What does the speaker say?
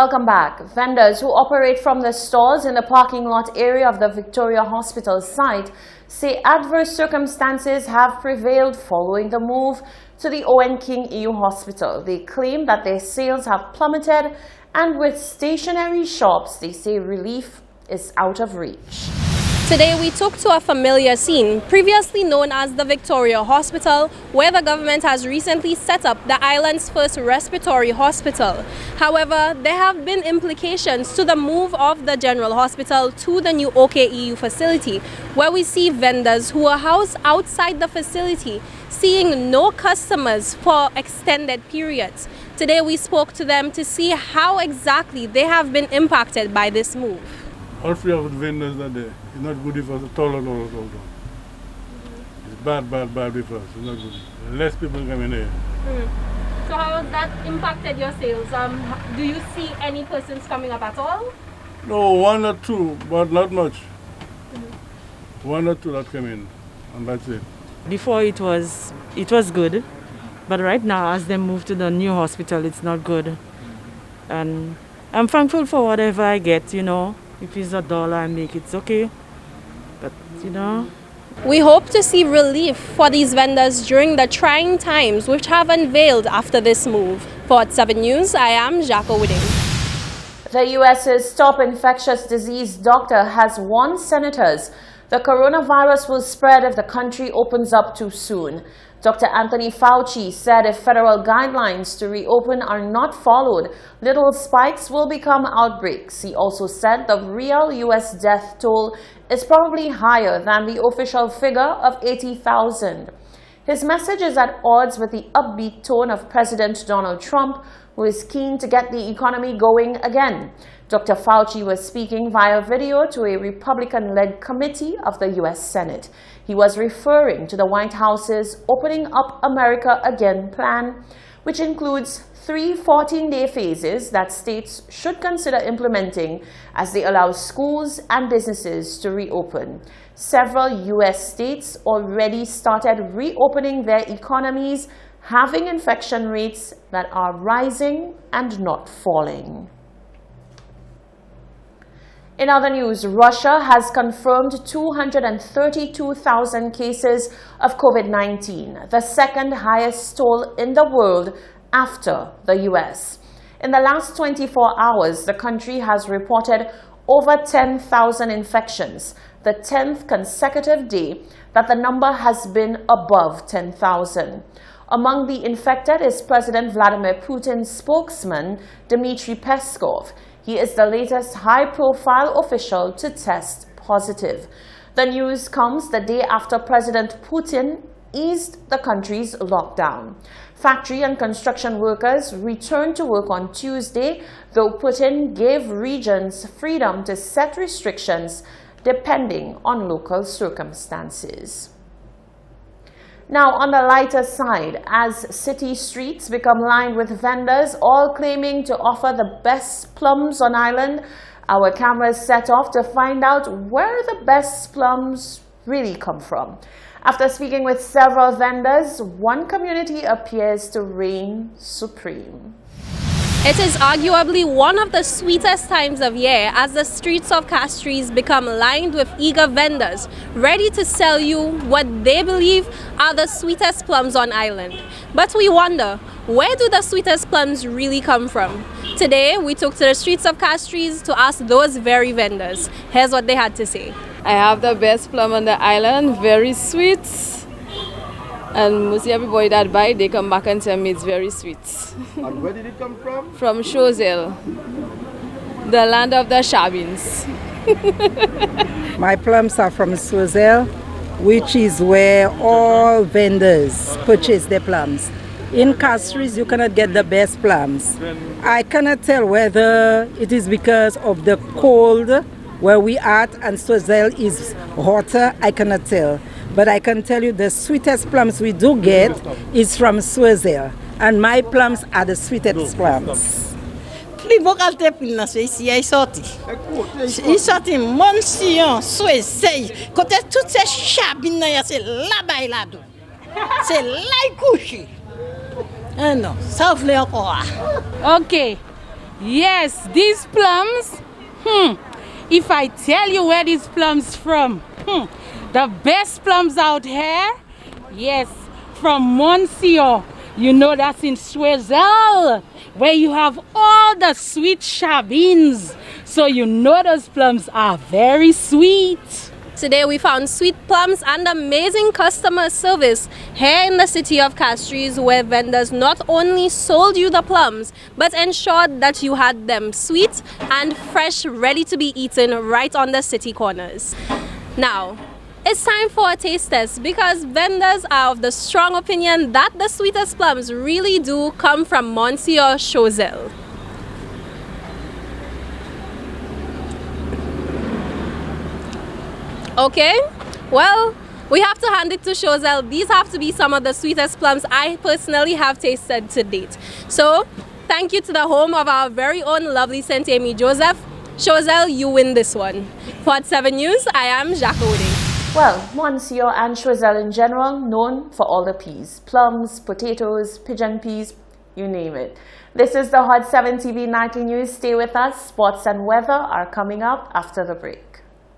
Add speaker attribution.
Speaker 1: Welcome back. Vendors who operate from the stalls in the parking lot area of the Victoria Hospital site say adverse circumstances have prevailed following the move to the Owen King EU Hospital. They claim that their sales have plummeted, and with stationary shops, they say relief is out of reach.
Speaker 2: Today we took to a familiar scene, previously known as the Victoria Hospital, where the government has recently set up the island's first respiratory hospital. However, there have been implications to the move of the General Hospital to the new OKEU facility, where we see vendors who are housed outside the facility seeing no customers for extended periods. Today we spoke to them to see how exactly they have been impacted by this move.
Speaker 3: All three of the vendors are there. It's not good for us at all. It's bad for us. It's not good. Less people coming here.
Speaker 2: So how has that impacted your sales? Do you see any persons coming up at all?
Speaker 3: No, one or two, but not much. One or two that come in, and that's it.
Speaker 4: Before it was good, but right now as they move to the new hospital, it's not good. And I'm thankful for whatever I get, you know. If it's $1 I make, it's okay. But, you know.
Speaker 2: We hope to see relief for these vendors during the trying times which have unveiled after this move. For 7 News, I am Jaco Wooding.
Speaker 1: The U.S.'s top infectious disease doctor has warned senators the coronavirus will spread if the country opens up too soon. Dr. Anthony Fauci said if federal guidelines to reopen are not followed, little spikes will become outbreaks. He also said the real U.S. death toll is probably higher than the official figure of 80,000. His message is at odds with the upbeat tone of President Donald Trump, who is keen to get the economy going again. Dr. Fauci was speaking via video to a Republican-led committee of the U.S. Senate. He was referring to the White House's Opening Up America Again plan, which includes 3 14-day phases that states should consider implementing as they allow schools and businesses to reopen. Several U.S. states already started reopening their economies, having infection rates that are rising and not falling. In other news, Russia has confirmed 232,000 cases of COVID-19, the second highest toll in the world after the U.S. In the last 24 hours, the country has reported over 10,000 infections, the 10th consecutive day that the number has been above 10,000. Among the infected is President Vladimir Putin's spokesman, Dmitry Peskov. He is the latest high-profile official to test positive. The news comes the day after President Putin eased the country's lockdown. Factory and construction workers returned to work on Tuesday, though Putin gave regions freedom to set restrictions depending on local circumstances. Now, on the lighter side, as city streets become lined with vendors, all claiming to offer the best plums on island, our cameras set off to find out where the best plums really come from. After speaking with several vendors, one community appears to reign supreme.
Speaker 2: It is arguably one of the sweetest times of year as the streets of Castries become lined with eager vendors ready to sell you what they believe are the sweetest plums on island. But we wonder, where do the sweetest plums really come from? Today, we took to the streets of Castries to ask those very vendors. Here's what they had to say.
Speaker 5: I have the best plum on the island, very sweet. And mostly everybody that buy, they come back and tell me it's very sweet.
Speaker 6: And where did it come from?
Speaker 5: From Choiseul, the land of the Shabins.
Speaker 7: My plums are from Choiseul, which is where all vendors purchase their plums. In Castries, you cannot get the best plums. I cannot tell whether it is because of the cold where we are and Choiseul is hotter. I cannot tell. But I can tell you the sweetest plums we do get is from Choiseul. And my plums are the sweetest plums.
Speaker 8: Pli vocal te pil nan se isi ay sorti. I sorti Monsiyon, Choiseul. Kote tout se chabine nan ya se la bay la do. Se la y couche. Ah non, ça vle encore.
Speaker 9: Ok. Yes, these plums, if I tell you where these plums from, the best plums out here, yes, from Monsieur, you know that's in Choiseul, where you have all the sweet chabins. So you know those plums are very sweet.
Speaker 2: Today we found sweet plums and amazing customer service here in the city of Castries, where vendors not only sold you the plums but ensured that you had them sweet and fresh, ready to be eaten right on the city corners. Now, it's time for a taste test because vendors are of the strong opinion that the sweetest plums really do come from Monsieur Choiseul. Okay, well, we have to hand it to Choiseul. These have to be some of the sweetest plums I personally have tasted to date. So, thank you to the home of our very own lovely St. Amy Joseph. Choiseul, you win this one. For Hot 7 News, I am Jacques O'Day.
Speaker 1: Well, Monsieur and Choiseul in general, known for all the peas. Plums, potatoes, pigeon peas, you name it. This is the Hot 7 TV Nightly News. Stay with us. Sports and weather are coming up after the break.